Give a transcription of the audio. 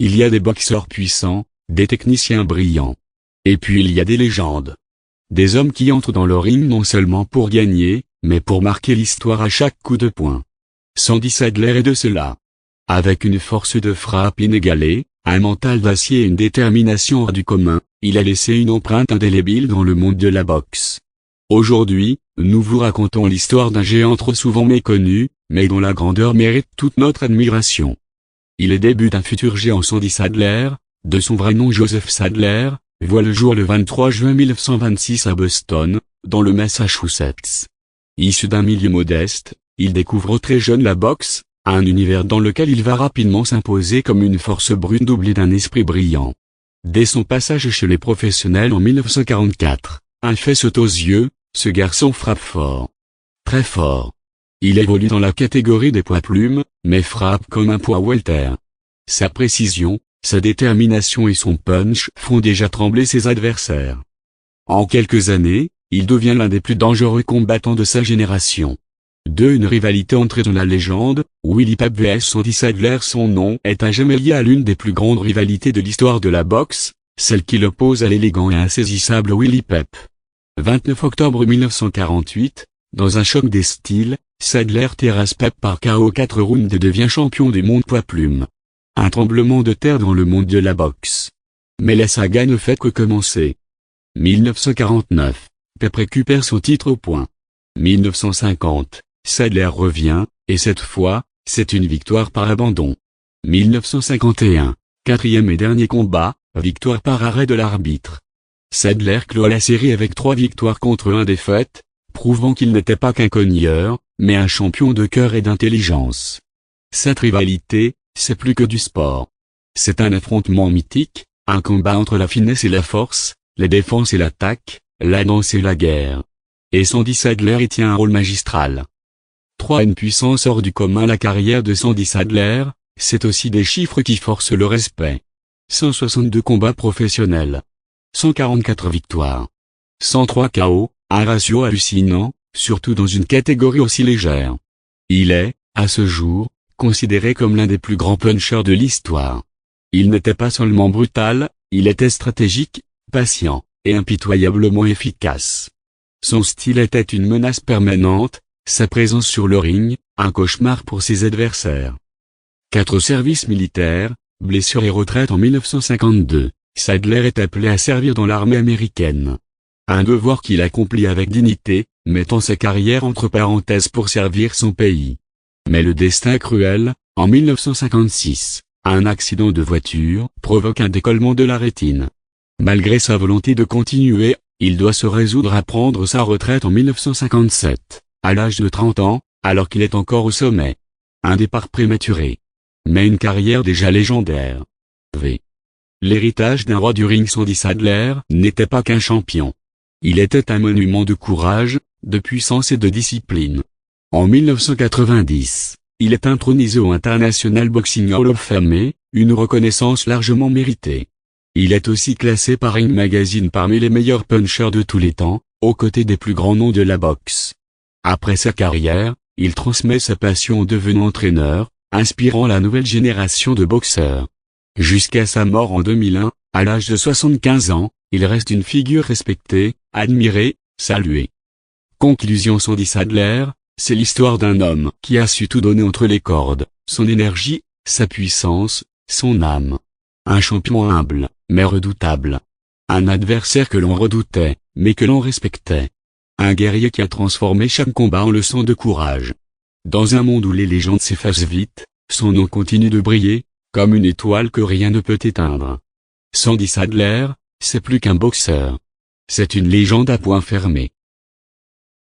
Il y a des boxeurs puissants, des techniciens brillants. Et puis il y a des légendes. Des hommes qui entrent dans le ring non seulement pour gagner, mais pour marquer l'histoire à chaque coup de poing. Sandy Saddler est de cela. Avec une force de frappe inégalée, un mental d'acier et une détermination hors du commun, il a laissé une empreinte indélébile dans le monde de la boxe. Aujourd'hui, nous vous racontons l'histoire d'un géant trop souvent méconnu, mais dont la grandeur mérite toute notre admiration. Il est début d'un futur géant. Sandy Saddler, de son vrai nom Joseph Saddler, voit le jour le 23 juin 1926 à Boston, dans le Massachusetts. Issu d'un milieu modeste, il découvre très jeune la boxe, un univers dans lequel il va rapidement s'imposer comme une force brute doublée d'un esprit brillant. Dès son passage chez les professionnels en 1944, un fait saute aux yeux, ce garçon frappe fort. Très fort. Il évolue dans la catégorie des poids plumes, mais frappe comme un poids welter. Sa précision, sa détermination et son punch font déjà trembler ses adversaires. En quelques années, il devient l'un des plus dangereux combattants de sa génération. Une rivalité entrée dans la légende, Willie Pep vs Sandy Saddler. Son nom est à jamais lié à l'une des plus grandes rivalités de l'histoire de la boxe, celle qui l'oppose à l'élégant et insaisissable Willie Pep. 29 octobre 1948, dans un choc des styles, Saddler terrasse Pep par KO 4 rounds et devient champion du monde poids plumes. Un tremblement de terre dans le monde de la boxe. Mais la saga ne fait que commencer. 1949, Pep récupère son titre au poing. 1950, Saddler revient, et cette fois, c'est une victoire par abandon. 1951, quatrième et dernier combat, victoire par arrêt de l'arbitre. Saddler clôt la série avec 3 victoires contre 1 défaite, prouvant qu'il n'était pas qu'un cogneur, mais un champion de cœur et d'intelligence. Cette rivalité, c'est plus que du sport. C'est un affrontement mythique, un combat entre la finesse et la force, la défense et l'attaque, la danse et la guerre. Et Sandy Saddler y tient un rôle magistral. Une puissance hors du commun. La carrière de Sandy Saddler, c'est aussi des chiffres qui forcent le respect. 162 combats professionnels. 144 victoires. 103 KO, un ratio hallucinant, surtout dans une catégorie aussi légère. Il est, à ce jour, considéré comme l'un des plus grands punchers de l'histoire. Il n'était pas seulement brutal, il était stratégique, patient, et impitoyablement efficace. Son style était une menace permanente, sa présence sur le ring, un cauchemar pour ses adversaires. 4 services militaires, blessures et retraite. En 1952, Saddler est appelé à servir dans l'armée américaine. Un devoir qu'il accomplit avec dignité, mettant sa carrière entre parenthèses pour servir son pays. Mais le destin est cruel. En 1956, un accident de voiture provoque un décollement de la rétine. Malgré sa volonté de continuer, il doit se résoudre à prendre sa retraite en 1957, à l'âge de 30 ans, alors qu'il est encore au sommet. Un départ prématuré. Mais une carrière déjà légendaire. L'héritage d'un roi du ring. Sandy Saddler n'était pas qu'un champion. Il était un monument de courage, de puissance et de discipline. En 1990, il est intronisé au International Boxing Hall of Fame, une reconnaissance largement méritée. Il est aussi classé par Ring Magazine parmi les meilleurs punchers de tous les temps, aux côtés des plus grands noms de la boxe. Après sa carrière, il transmet sa passion en devenant entraîneur, inspirant la nouvelle génération de boxeurs. Jusqu'à sa mort en 2001, à l'âge de 75 ans, il reste une figure respectée, admirée, saluée. Conclusion. Sandy Saddler, c'est l'histoire d'un homme qui a su tout donner entre les cordes, son énergie, sa puissance, son âme. Un champion humble, mais redoutable. Un adversaire que l'on redoutait, mais que l'on respectait. Un guerrier qui a transformé chaque combat en leçon de courage. Dans un monde où les légendes s'effacent vite, son nom continue de briller, comme une étoile que rien ne peut éteindre. Sandy Saddler, c'est plus qu'un boxeur. C'est une légende à point fermé.